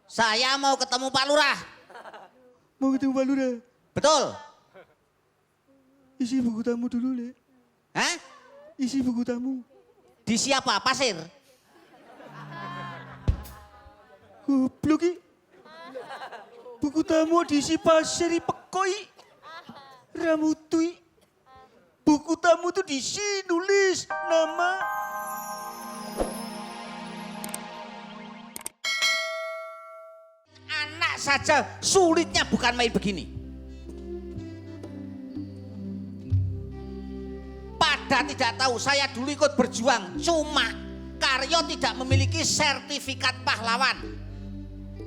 Saya mau ketemu Pak Lurah. Mau ketemu Pak Lurah? Betul. Isi buku tamu dulu, Le. Hah? Isi buku tamu. Di siapa? Pasir? Goblok ki. Buku tamu diisi pasir pekoi. Ramutui. Buku tamu tuh diisi nulis nama. Anak saja sulitnya bukan main begini. Pada tidak tahu, saya dulu ikut berjuang. Cuma Karyo tidak memiliki sertifikat pahlawan.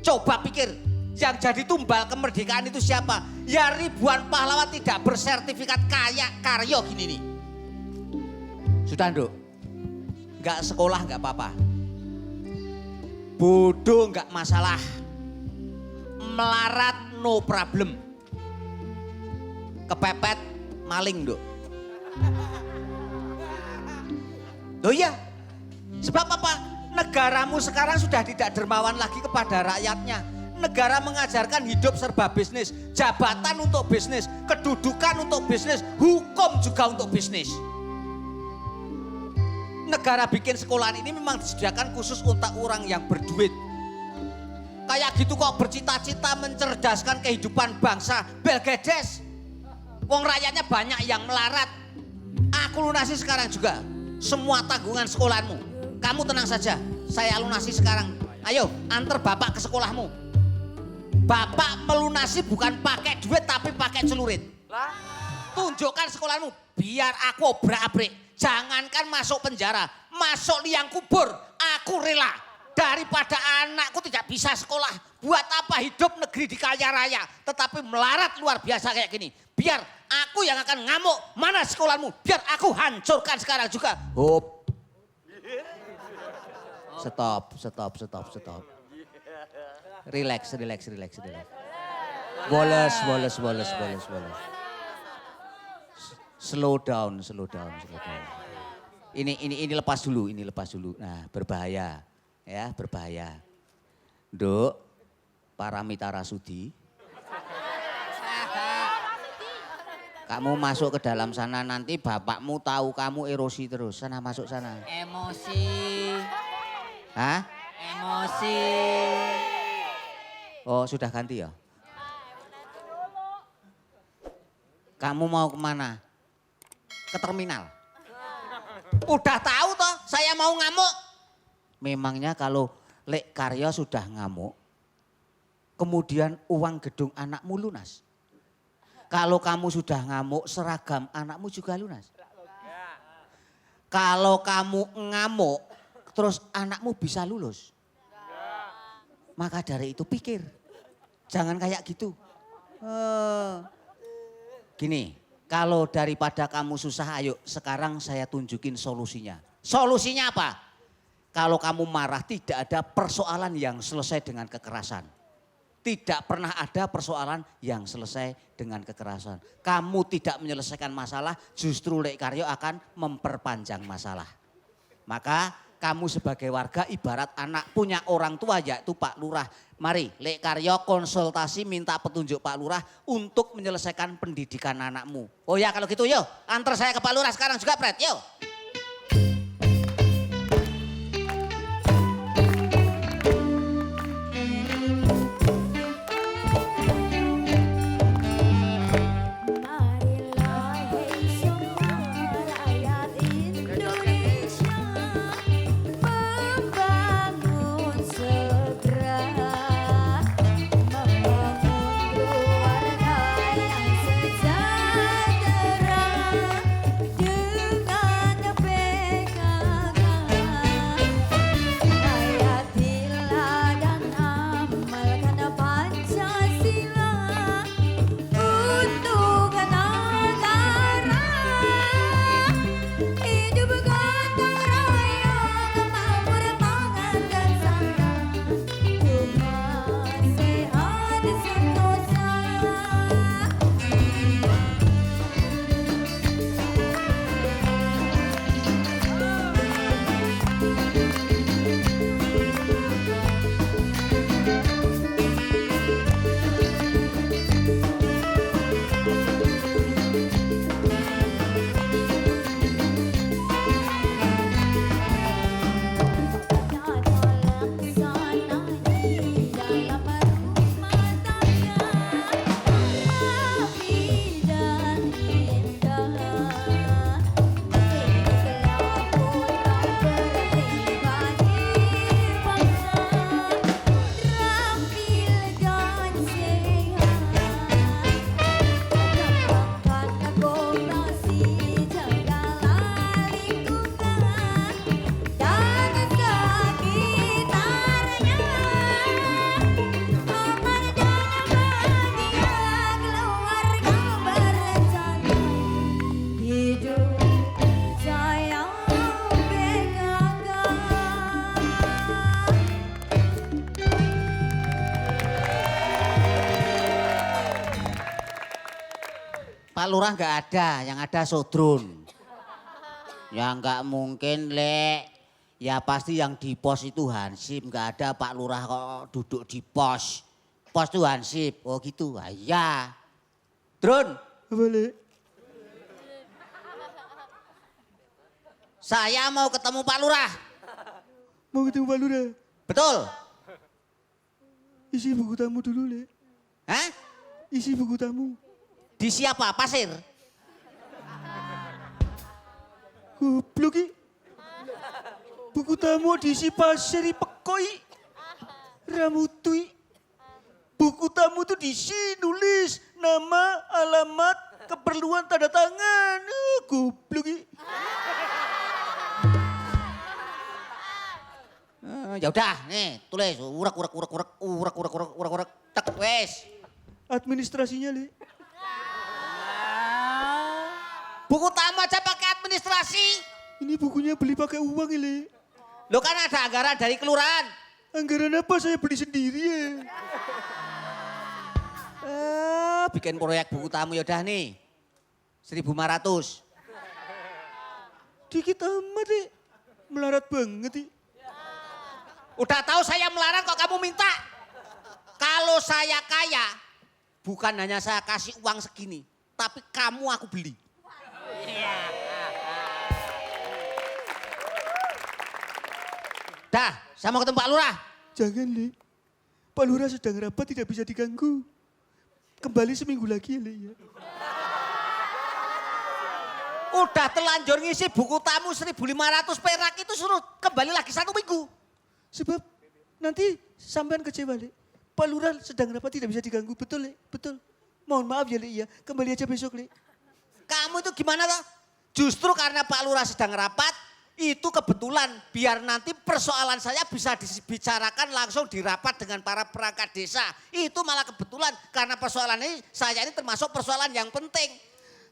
Coba pikir, yang jadi tumbal kemerdekaan itu siapa? Ya ribuan pahlawan tidak bersertifikat kayak Karyo gini nih. Sudah Nduk, nggak sekolah nggak apa-apa. Bodoh nggak masalah. Melarat no problem. Kepepet maling Nduk. Loh iya, sebab apa? Negaramu sekarang sudah tidak dermawan lagi kepada rakyatnya. Negara mengajarkan hidup serba bisnis, jabatan untuk bisnis, kedudukan untuk bisnis, hukum juga untuk bisnis. Negara bikin sekolahan ini memang disediakan khusus untuk orang yang berduit. Kayak gitu kok bercita-cita mencerdaskan kehidupan bangsa. Belgedes. Wong rakyatnya banyak yang melarat. Aku lunasi sekarang juga semua tanggungan sekolahmu. Kamu tenang saja, saya lunasi sekarang. Ayo, antar bapak ke sekolahmu. Bapak melunasi bukan pakai duit tapi pakai celurit. Tunjukkan sekolahmu, biar aku obrak-abrik. Jangankan masuk penjara, masuk liang kubur, aku rela. Daripada anakku tidak bisa sekolah, buat apa hidup negeri di kaya raya, tetapi melarat luar biasa kayak gini. Biar aku yang akan ngamuk, mana sekolahmu, biar aku hancurkan sekarang juga. Hop. Stop. Relax. Wallace. Slow down. Ini lepas dulu. Nah, berbahaya. Ya, berbahaya. Nduk, Paramita Rasudi. Kamu masuk ke dalam sana, nanti bapakmu tahu kamu erosi terus. Sana, masuk sana. Emosi. Hah? Emosi. Oh, sudah ganti ya? Kamu mau kemana? Ke terminal. Udah tahu toh, saya mau ngamuk. Memangnya kalau Lek Karyo sudah ngamuk, kemudian uang gedung anakmu lunas. Kalau kamu sudah ngamuk, seragam anakmu juga lunas. Kalau kamu ngamuk, terus anakmu bisa lulus. Maka dari itu pikir, jangan kayak gitu. Gini, kalau daripada kamu susah, ayo sekarang saya tunjukin solusinya. Solusinya apa? Kalau kamu marah tidak ada persoalan yang selesai dengan kekerasan. Tidak pernah ada persoalan yang selesai dengan kekerasan. Kamu tidak menyelesaikan masalah, justru Lek Karyo akan memperpanjang masalah. Maka kamu sebagai warga ibarat anak punya orang tua yaitu Pak Lurah. Mari Lek Karyo konsultasi minta petunjuk Pak Lurah untuk menyelesaikan pendidikan anakmu. Oh ya kalau gitu yuk antar saya ke Pak Lurah sekarang juga Pret, yuk. Dengan Lurah nggak ada, yang ada Sodron. Ya nggak mungkin, Lek. Ya pasti yang di pos itu Hansip, nggak ada Pak Lurah kok duduk di pos. Pos itu Hansip, oh gitu, ah, iya. Drun, Apa, Lek? saya mau ketemu Pak Lurah. Mau ketemu Pak Lurah? Betul? Isi buku tamu dulu, Lek. Hah? Isi buku tamu. Di siapa? Pasir? Goblok ki. Buku tamu diisi pasir pekoi. Ramutui. Buku tamu tuh diisi nulis nama, alamat, keperluan tanda tangan. Goblok ki. Ya udah, nih tulis urak tek wes. Administrasinya, Lek. Buku tamu aja pakai administrasi. Ini bukunya beli pakai uang, Lek. Lo kan ada anggaran dari kelurahan. Anggaran apa saya beli sendiri ya? Bikin proyek buku tamu ya udah nih. 1.500. Dikit amat, Lek. Melarat banget, Lek. Udah tahu saya melarang kok kamu minta. Kalau saya kaya, bukan hanya saya kasih uang segini, tapi kamu aku beli. Dah, saya mau ketemu Pak Lurah. Jangan, Lek. Pak Lurah sedang rapat tidak bisa diganggu. Kembali seminggu lagi ya, Lek. Ya. Udah telanjur ngisi buku tamu 1.500 perak itu suruh kembali lagi 1 minggu. Sebab nanti sampean kecewa, Lek. Pak Lurah sedang rapat tidak bisa diganggu. Betul, Lek? Betul. Mohon maaf ya, Lek. Ya. Kembali aja besok, Lek. Kamu itu gimana toh? Justru karena Pak Lurah sedang rapat, itu kebetulan biar nanti persoalan saya bisa dibicarakan langsung di rapat dengan para perangkat desa. Itu malah kebetulan karena persoalan ini saya ini termasuk persoalan yang penting.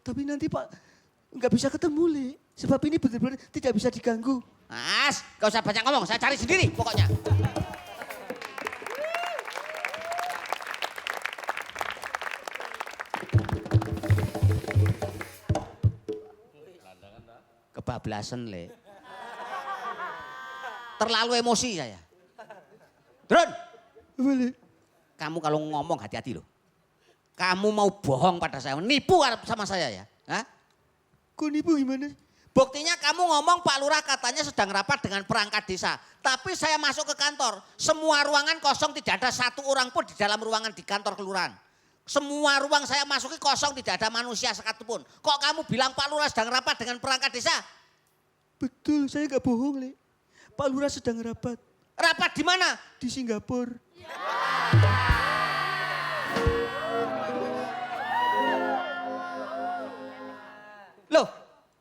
Tapi nanti Pak nggak bisa ketemu, Lek. Sebab ini benar-benar tidak bisa diganggu. Mas, gak usah banyak ngomong, saya cari sendiri pokoknya. Kebablasan, Le. Terlalu emosi saya. Drun, Apa, Lek? kamu kalau ngomong hati-hati loh. Kamu mau bohong pada saya, nipu sama saya ya. Hah? Kok nipu gimana? Buktinya kamu ngomong Pak Lurah katanya sedang rapat dengan perangkat desa. Tapi saya masuk ke kantor, semua ruangan kosong, tidak ada satu orang pun di dalam ruangan di kantor kelurahan. Semua ruang saya masuki kosong, tidak ada manusia sekatupun. Kok kamu bilang Pak Lurah sedang rapat dengan perangkat desa? Betul, saya nggak bohong, Lek. Pak Lurah sedang rapat Rapat di mana? di Singapura. Loh,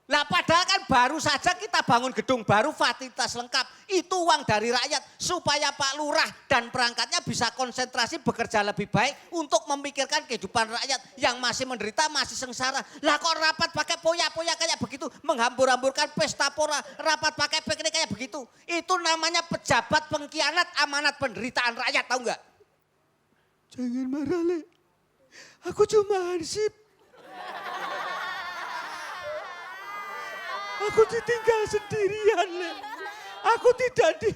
lah padahal kan baru saja kita bangun gedung baru, fasilitas lengkap. Itu uang dari rakyat supaya Pak Lurah dan perangkatnya bisa konsentrasi bekerja lebih baik untuk memikirkan kehidupan rakyat yang masih menderita, masih sengsara. Lah kok rapat pakai poya-poya kayak begitu, menghambur-hamburkan pesta pora, rapat pakai piknik kayak begitu. Itu namanya pejabat pengkhianat amanat penderitaan rakyat, tahu nggak? Jangan marah, Lek. Aku cuma hansip. Aku ditinggal sendirian, Lek. Aku tidak di...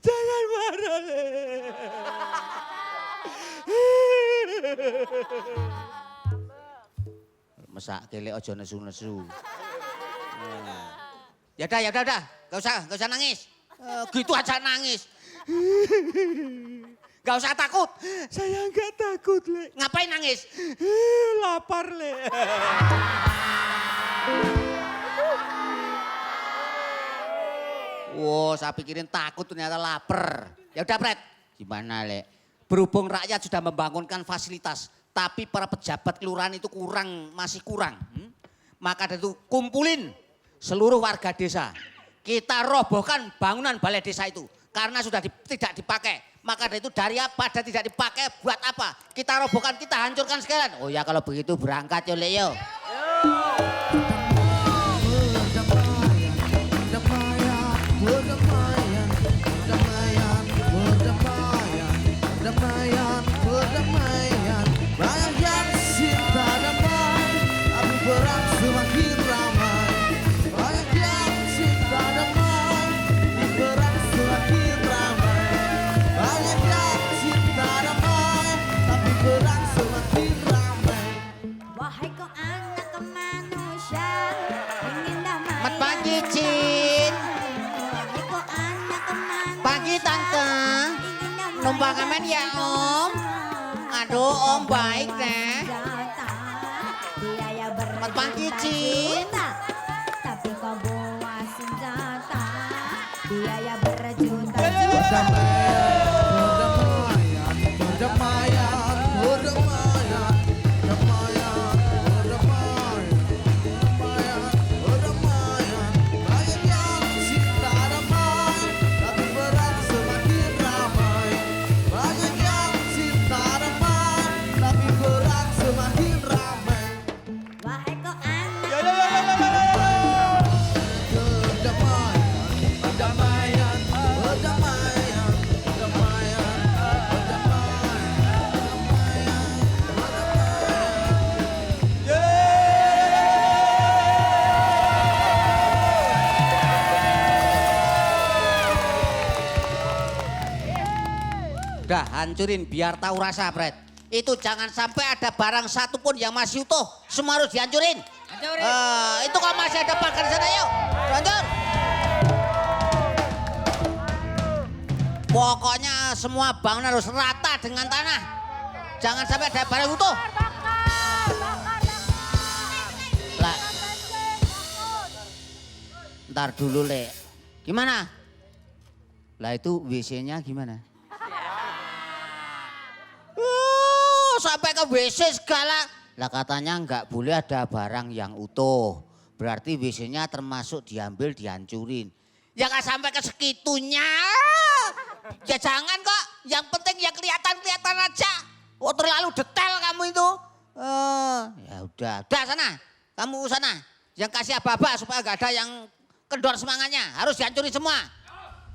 Jangan marah, Lek. Mesak kele ojo nesu-nesu. Ya udah. Gak usah nangis. Gitu aja nangis. Gak usah takut. Saya enggak takut, Lek. Ngapain nangis? Lapar, Lek. Wow, saya pikirin takut ternyata lapar. Ya udah, Pret. Gimana, Lek? Berhubung rakyat sudah membangunkan fasilitas, tapi para pejabat kelurahan itu masih kurang. Maka dari itu kumpulin seluruh warga desa. Kita robohkan bangunan balai desa itu karena sudah tidak dipakai. Maka dari itu dari apa dan tidak dipakai buat apa? Kita robohkan, kita hancurkan sekalian. Oh ya kalau begitu berangkat yo, Lek yo. Perdamaian, perdamaian, perdamaian, perdamaian. Cin. Pagi Tante. Numpang aman ya Om. Aduh Om baik deh. Selamat pagi Cin. Tapi kau bawa senjata, biaya berjuta. Wahai kau anak. Udah hancurin biar tahu rasa, Fred. Itu jangan sampai ada barang satupun yang masih utuh. Semua harus dihancurin. Hancurin. Itu kalau masih ada pagar di sana, yuk. Hancur. Pokoknya semua bangunan harus rata dengan tanah. Jangan sampai ada barang utuh. Lah. Ntar dulu, Le. Gimana? Lah itu WC-nya gimana? Sampai ke WC segala. Lah katanya nggak boleh ada barang yang utuh. Berarti WC-nya termasuk diambil, dihancurin. Ya nggak sampai ke segitunya. Ya jangan kok. Yang penting ya kelihatan aja. Oh terlalu detail kamu itu. Ya udah sana. Kamu sana. Yang kasih aba-aba supaya nggak ada yang kendor semangatnya. Harus dihancurin semua.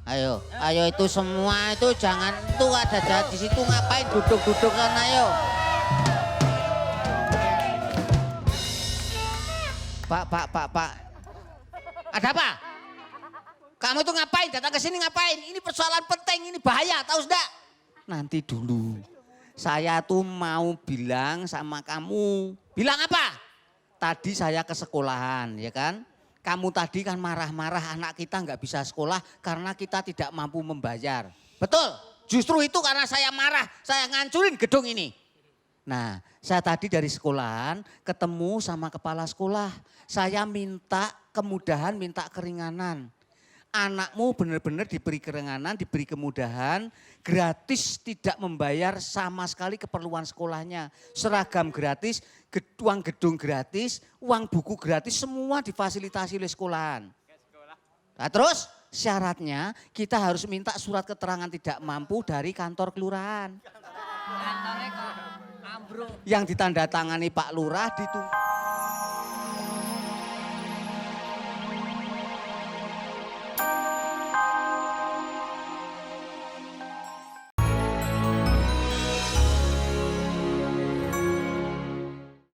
Ayo itu semua itu jangan itu ada jahat di situ ngapain duduk sana ayo. Pak. Ada apa? Kamu tuh ngapain? Datang ke sini ngapain? Ini persoalan penting, ini bahaya, tahu sudah? Nanti dulu. Saya tuh mau bilang sama kamu. Bilang apa? Tadi saya ke sekolahan, ya kan? Kamu tadi kan marah-marah anak kita nggak bisa sekolah karena kita tidak mampu membayar. Betul, justru itu karena saya marah, saya ngancurin gedung ini. Nah, saya tadi dari sekolahan ketemu sama kepala sekolah. Saya minta kemudahan, minta keringanan. Anakmu benar-benar diberi keringanan, diberi kemudahan, gratis tidak membayar sama sekali keperluan sekolahnya. Seragam gratis, uang gedung gratis, uang buku gratis, semua difasilitasi oleh sekolahan. Nah, terus syaratnya kita harus minta surat keterangan tidak mampu dari kantor kelurahan. Kantornya kok ambruk. Yang ditandatangani Pak Lurah ditunggu.